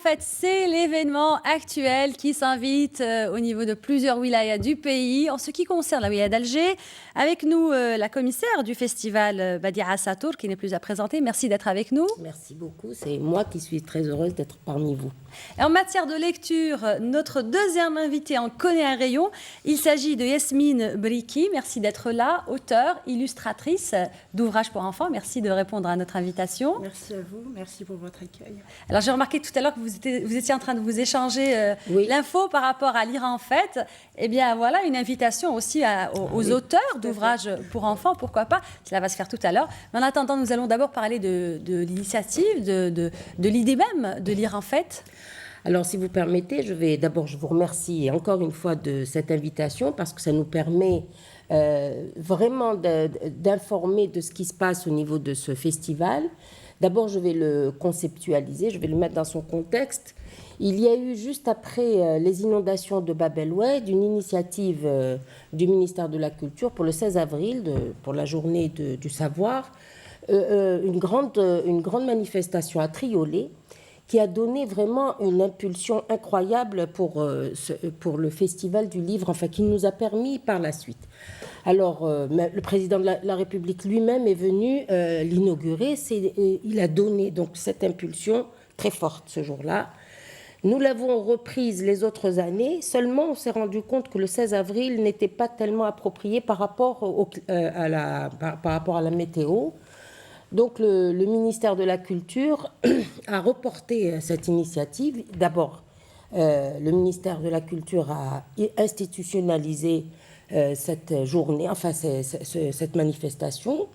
En fait, c'est l'événement actuel qui s'invite au niveau de plusieurs wilayas du pays. En ce qui concerne la wilaya d'Alger, avec nous la commissaire du festival Badia Satour, qui n'est plus à présenter. Merci d'être avec nous. Merci beaucoup, c'est moi qui suis très heureuse d'être parmi vous. Et en matière de lecture, notre deuxième invité en connaît un rayon. Il s'agit de Yasmine Briki. Merci d'être là, auteure, illustratrice d'ouvrages pour enfants. Merci de répondre à notre invitation. Merci à vous, merci pour votre accueil. Alors j'ai remarqué tout à l'heure que vous étiez en train de vous échanger l'info par rapport à lire en fait. Eh bien voilà, une invitation aussi aux auteurs d'ouvrages pour enfants, pourquoi pas. Cela va se faire tout à l'heure. Mais en attendant, nous allons d'abord parler de l'initiative, de l'idée même de lire en fait. Alors, si vous permettez, je vous remercie encore une fois de cette invitation parce que ça nous permet vraiment d'informer de ce qui se passe au niveau de ce festival. D'abord, je vais le conceptualiser, je vais le mettre dans son contexte. Il y a eu, juste après les inondations de Bab el Oued, une initiative du ministère de la Culture pour le 16 avril, pour la journée du savoir, une grande manifestation à Triolet, qui a donné vraiment une impulsion incroyable pour le Festival du Livre, enfin qui nous a permis par la suite. Alors, le président de la République lui-même est venu l'inaugurer. Il a donné donc cette impulsion très forte ce jour-là. Nous l'avons reprise les autres années, seulement on s'est rendu compte que le 16 avril n'était pas tellement approprié par rapport à la météo. Donc le ministère de la Culture a reporté cette initiative. D'abord, le ministère de la Culture a institutionnalisé cette journée, enfin cette manifestation.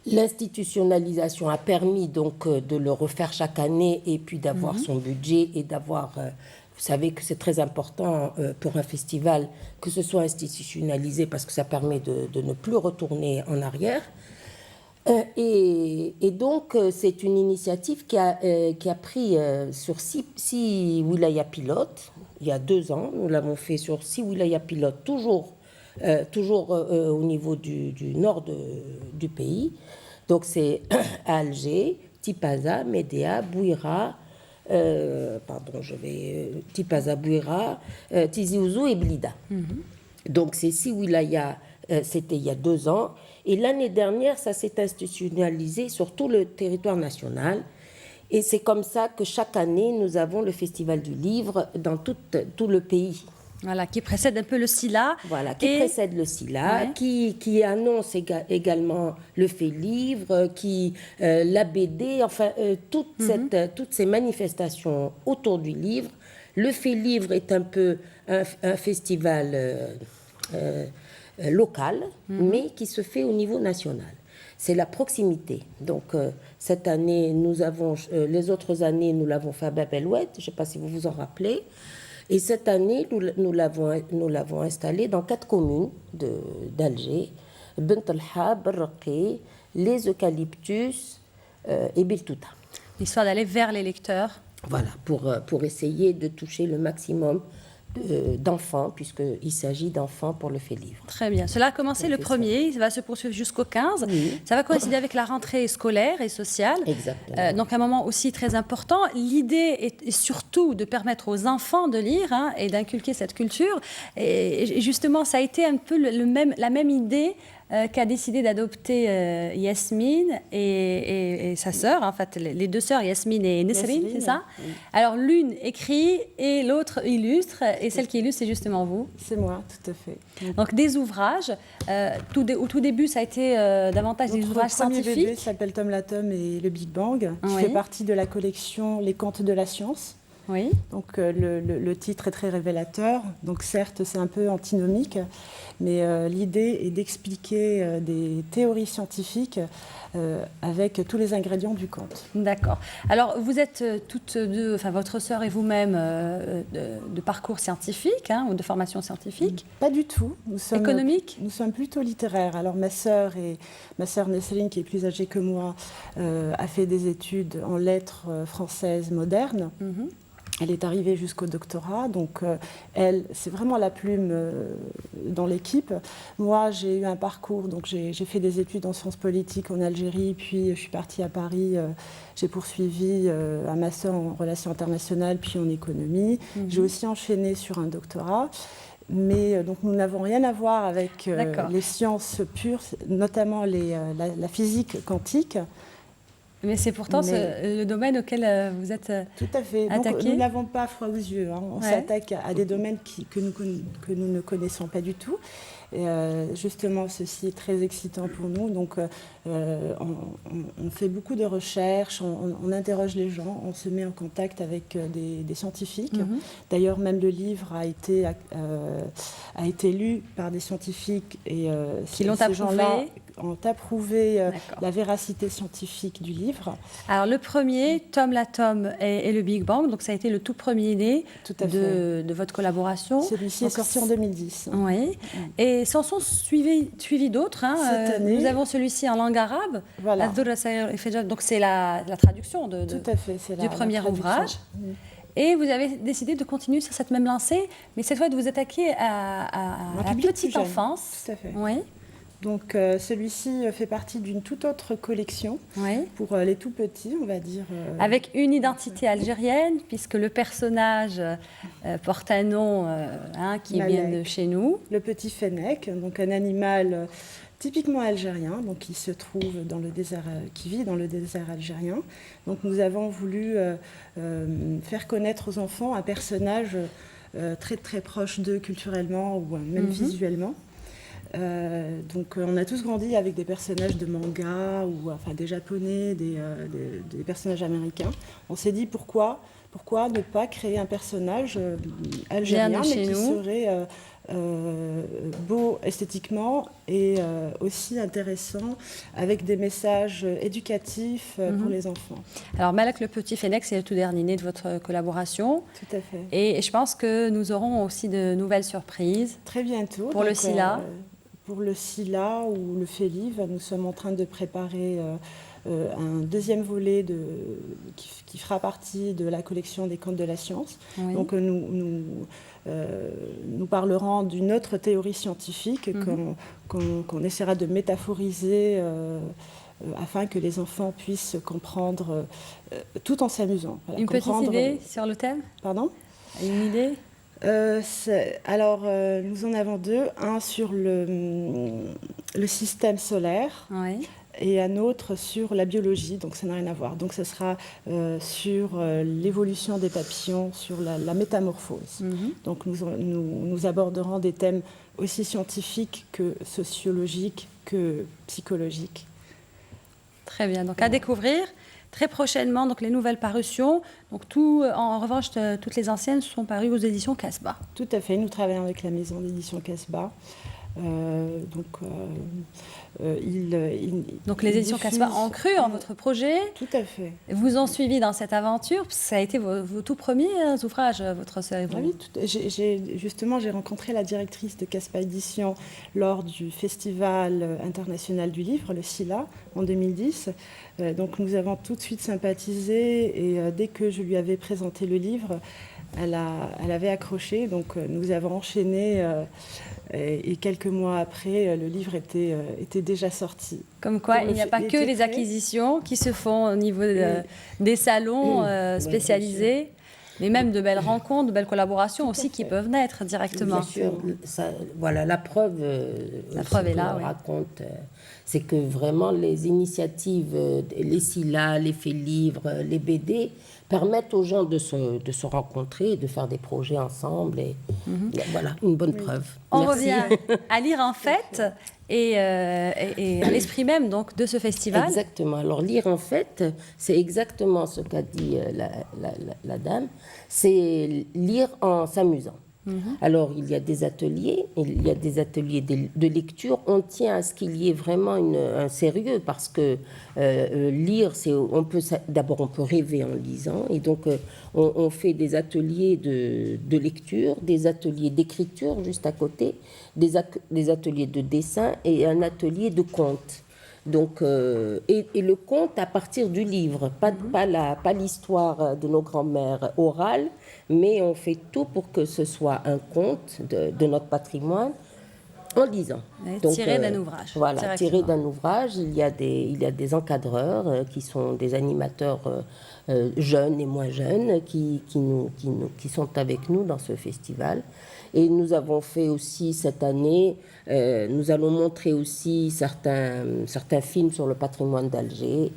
L'institutionnalisation a permis donc de le refaire chaque année et puis d'avoir son budget et d'avoir... vous savez que c'est très important pour un festival que ce soit institutionnalisé parce que ça permet de ne plus retourner en arrière. Et donc, c'est une initiative qui a pris sur six wilayas pilotes, il y a 2 ans. Nous l'avons fait sur 6 wilayas pilotes, toujours au niveau du nord du pays. Donc, c'est Alger, Tipaza, Médéa, Bouira, Tipaza, Bouira, Tizi Ouzou et Blida. Donc, ces 6 wilayas, c'était il y a 2 ans. Et l'année dernière, ça s'est institutionnalisé sur tout le territoire national. Et c'est comme ça que chaque année, nous avons le Festival du Livre dans tout le pays. Voilà, qui précède un peu le SILA. Voilà, qui précède le SILA, qui annonce également le fait livre, la BD, enfin, toutes ces manifestations autour du livre. Le fait livre est un peu un festival... local, mais qui se fait au niveau national. C'est la proximité. Donc, cette année, les autres années, nous l'avons fait à Bab el Oued, je ne sais pas si vous vous en rappelez. Et cette année, nous l'avons installé dans 4 communes d'Alger, Bent el-Ha, Berraqi, les Eucalyptus et Biltouta. L'histoire d'aller vers les lecteurs. Voilà, pour essayer de toucher le maximum d'enfants, puisqu'il s'agit d'enfants pour le fait livre. Très bien. Cela a commencé le 1er, ça va se poursuivre jusqu'au 15. Oui. Ça va coïncider avec la rentrée scolaire et sociale. Exactement. Donc un moment aussi très important. L'idée est surtout de permettre aux enfants de lire et d'inculquer cette culture. Et justement, ça a été un peu la même idée qu'a décidé d'adopter Yasmine et sa sœur, en fait, les 2 sœurs, Yasmine et Nesrine, c'est ça? Oui. Alors, l'une écrit et l'autre illustre, et celle qui illustre, c'est justement vous. C'est moi, tout à fait. Donc, des ouvrages. Au tout début, ça a été davantage des ouvrages scientifiques. Notre premier bébé s'appelle Tom l'atome et le Big Bang, qui fait partie de la collection Les Contes de la Science. Oui. Donc le titre est très révélateur. Donc certes, c'est un peu antinomique, mais l'idée est d'expliquer des théories scientifiques avec tous les ingrédients du conte. D'accord. Alors vous êtes toutes deux, enfin votre sœur et vous-même, de parcours scientifique ou de formation scientifique? Pas du tout. Économique? Nous sommes plutôt littéraires. Alors ma sœur Nesrine, qui est plus âgée que moi, a fait des études en lettres françaises modernes. Elle est arrivée jusqu'au doctorat, donc elle, c'est vraiment la plume dans l'équipe. Moi, j'ai eu un parcours, donc j'ai fait des études en sciences politiques en Algérie, puis je suis partie à Paris, j'ai poursuivi un master en relations internationales, puis en économie. J'ai aussi enchaîné sur un doctorat. Mais donc nous n'avons rien à voir avec les sciences pures, notamment la physique quantique. Mais c'est pourtant le domaine auquel vous êtes tout à fait. attaqué. Donc, nous n'avons pas froid aux yeux. Hein. On s'attaque à des domaines que nous ne connaissons pas du tout. Et justement, ceci est très excitant pour nous. Donc, on fait beaucoup de recherches, on interroge les gens, on se met en contact avec des scientifiques. D'ailleurs, même le livre a été lu par des scientifiques et qui l'ont approuvé. Ont approuvé la véracité scientifique du livre. Alors le premier, Tom l'atome et le Big Bang, donc ça a été le tout premier né de votre collaboration. Celui-ci est sorti en 2010. Oui, et s'en sont suivis d'autres. Hein. Cette année, nous avons celui-ci en langue arabe. Voilà. Donc c'est la traduction Tout à fait, du premier ouvrage. Et vous avez décidé de continuer sur cette même lancée, mais cette fois de vous attaquer à la petite enfance. Tout à fait. Oui. Donc celui-ci fait partie d'une toute autre collection pour les tout petits, on va dire. Avec une identité algérienne, puisque le personnage porte un nom qui vient de chez nous. Le petit fennec, donc un animal typiquement algérien, donc qui se trouve dans le désert, qui vit dans le désert algérien. Donc nous avons voulu faire connaître aux enfants un personnage très très proche d'eux culturellement ou même visuellement. Donc on a tous grandi avec des personnages de manga ou enfin des japonais, des personnages américains. On s'est dit pourquoi ne pas créer un personnage algérien mais qui serait beau esthétiquement et aussi intéressant avec des messages éducatifs pour les enfants. Alors Malak le petit fennec, c'est le tout dernier né de votre collaboration. Tout à fait. Et je pense que nous aurons aussi de nouvelles surprises. Très bientôt. Pour le SILA. Pour le SILA ou le FELIV, nous sommes en train de préparer un deuxième volet qui fera partie de la collection des contes de la science. Oui. Donc nous parlerons d'une autre théorie scientifique qu'on essaiera de métaphoriser afin que les enfants puissent comprendre tout en s'amusant. Voilà, une petite idée sur le thème ? Pardon ? Une idée ? Nous en avons deux. Un sur le système solaire et un autre sur la biologie, donc ça n'a rien à voir. Donc ce sera sur l'évolution des papillons, sur la métamorphose. Donc nous aborderons des thèmes aussi scientifiques que sociologiques, que psychologiques. Très bien, donc à découvrir. Très prochainement, donc les nouvelles parutions. Donc en revanche, toutes les anciennes sont parues aux éditions Casbah. Tout à fait, nous travaillons avec la maison d'édition Casbah. Donc les éditions Casbah ont cru en votre projet. Tout à fait. Vous ont suivi dans cette aventure. Ça a été vos tout premiers ouvrages, votre sœur et vous. Oui, j'ai rencontré la directrice de Casbah Édition lors du Festival international du livre, le SILA, en 2010. Donc nous avons tout de suite sympathisé et dès que je lui avais présenté le livre, elle avait accroché. Donc nous avons enchaîné et quelques mois après, le livre était déjà sorti. Comme quoi, il n'y a pas que les acquisitions qui se font au niveau des salons spécialisés. Mais même de belles rencontres, de belles collaborations aussi qui peuvent naître directement. Bien sûr, voilà, la preuve est là, oui. Raconte, c'est que vraiment les initiatives, les SILA, les faits livres, les BD, permettent aux gens de se rencontrer, de faire des projets ensemble. Et voilà, une bonne preuve. On revient à Lire en Fête et à l'esprit même donc, de ce festival. Exactement. Alors, Lire en Fête, c'est exactement ce qu'a dit la dame. C'est lire en s'amusant. Alors, il y a des ateliers de lecture. On tient à ce qu'il y ait vraiment un sérieux parce que lire, d'abord on peut rêver en lisant et donc on fait des ateliers de lecture, des ateliers d'écriture juste à côté, des ateliers de dessin et un atelier de conte. Donc, et le conte à partir du livre, pas l'histoire de nos grands-mères orale, mais on fait tout pour que ce soit un conte de notre patrimoine en lisant. Donc, tiré d'un ouvrage. Voilà, tiré d'un ouvrage. Il y a des encadreurs qui sont des animateurs jeunes et moins jeunes qui sont avec nous dans ce festival. Et nous avons fait aussi cette année, nous allons montrer aussi certains films sur le patrimoine d'Alger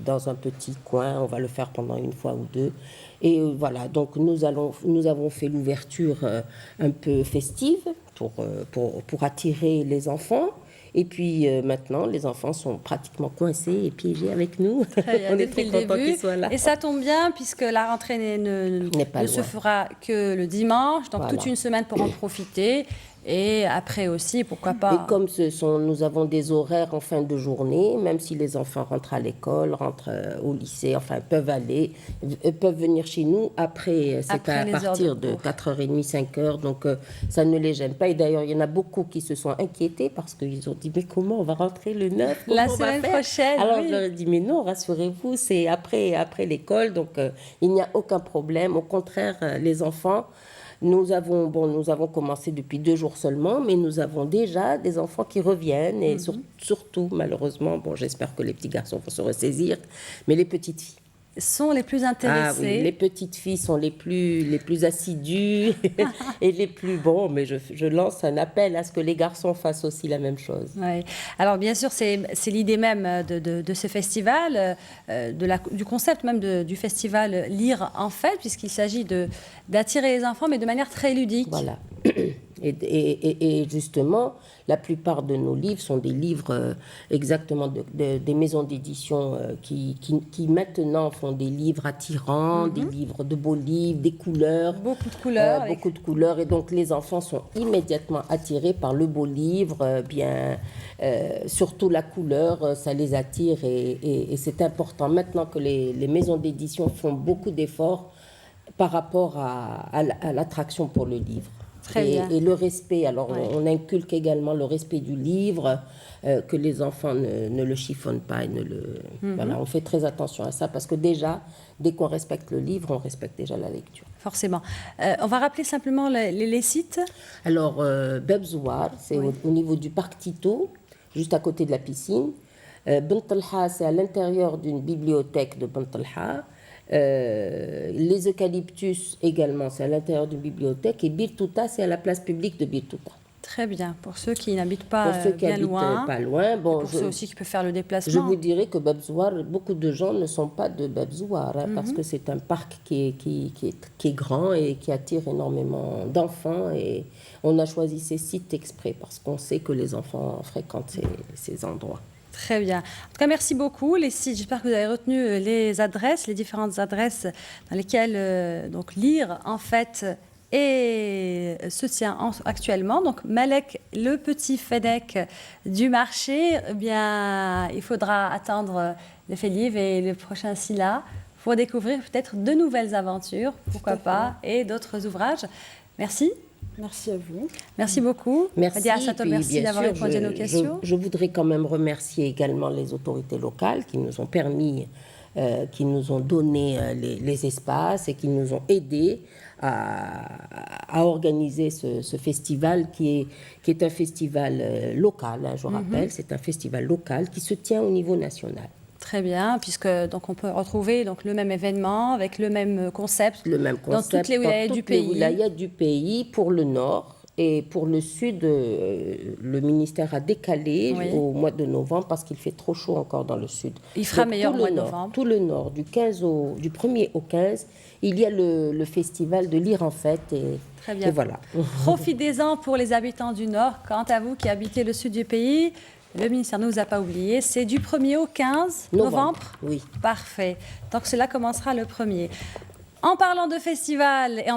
dans un petit coin. On va le faire pendant une fois ou deux. Et voilà, donc nous avons fait l'ouverture un peu festive pour attirer les enfants. Et puis maintenant, les enfants sont pratiquement coincés et piégés avec nous. On est très contents qu'ils soient là. Et ça tombe bien puisque la rentrée ne se fera que le dimanche, donc toute une semaine pour en profiter. Et après aussi, pourquoi pas. Et comme nous avons des horaires en fin de journée, même si les enfants rentrent à l'école, rentrent au lycée, enfin peuvent venir chez nous après. C'est à partir de 4h30, 5h, donc ça ne les gêne pas. Et d'ailleurs, il y en a beaucoup qui se sont inquiétés parce qu'ils ont dit mais comment on va rentrer le 9 la semaine prochaine. Alors je leur ai dit mais non, rassurez-vous, c'est après l'école, donc il n'y a aucun problème. Au contraire, les enfants. Nous avons commencé depuis 2 jours seulement, mais nous avons déjà des enfants qui reviennent et surtout, malheureusement, j'espère que les petits garçons vont se ressaisir, mais les petites filles sont les plus intéressées. Ah oui, les petites filles sont les plus assidues et les plus bons, mais je lance un appel à ce que les garçons fassent aussi la même chose. Oui. Alors bien sûr, c'est l'idée même de ce festival, du concept même du festival Lire en Fête, puisqu'il s'agit d'attirer les enfants, mais de manière très ludique. Voilà. Et justement, la plupart de nos livres sont des livres exactement des maisons d'édition qui maintenant font des livres attirants, des livres de beaux livres, des couleurs. Beaucoup de couleurs. Beaucoup de couleurs. Et donc, les enfants sont immédiatement attirés par le beau livre. Surtout la couleur, ça les attire. Et c'est important. Maintenant que les maisons d'édition font beaucoup d'efforts par rapport à l'attraction pour le livre. Et le respect, alors on inculque également le respect du livre, que les enfants ne le chiffonnent pas et voilà, on fait très attention à ça parce que déjà, dès qu'on respecte le livre, on respecte déjà la lecture. Forcément. On va rappeler simplement les sites. Alors, Bebzouar, c'est au niveau du parc Tito, juste à côté de la piscine. Bentalha, c'est à l'intérieur d'une bibliothèque de Bentalha. Les eucalyptus également, c'est à l'intérieur d'une bibliothèque. Et Birtouta, c'est à la place publique de Birtouta. Très bien. Pour ceux qui n'habitent pas loin. Pas loin. Pour ceux aussi qui peuvent faire le déplacement. Je vous dirais que Bebzouar, beaucoup de gens ne sont pas de Bebzouar, parce que c'est un parc qui est grand et qui attire énormément d'enfants. Et on a choisi ces sites exprès parce qu'on sait que les enfants fréquentent ces endroits. Très bien. En tout cas, merci beaucoup. Les sites, j'espère que vous avez retenu les différentes adresses dans lesquelles Lire en Fête se tient actuellement. Donc, Malek, le petit Fedek du marché, il faudra attendre le Feliv et le prochain Silla pour découvrir peut-être de nouvelles aventures, pourquoi pas, et d'autres ouvrages. Merci. Merci à vous. Merci beaucoup. Merci d'avoir répondu à nos questions. Je voudrais quand même remercier également les autorités locales qui nous ont permis, qui nous ont donné les espaces et qui nous ont aidés à organiser ce festival qui est un festival local, je rappelle, c'est un festival local qui se tient au niveau national. Très bien, puisque on peut retrouver le même événement avec le même concept, dans toutes les wilayas du pays. Les wilayas du pays pour le nord et pour le sud, le ministère a décalé au mois de novembre parce qu'il fait trop chaud encore dans le sud. Il fera meilleur au mois de novembre. Tout le nord, du 1er au 15, il y a le festival de Lire en Fête Très bien. Et voilà. Profitez-en pour les habitants du nord. Quant à vous qui habitez le sud du pays, le ministère ne vous a pas oublié. C'est du 1er au 15 novembre. Oui. Parfait. Donc cela commencera le 1er. En parlant de festival et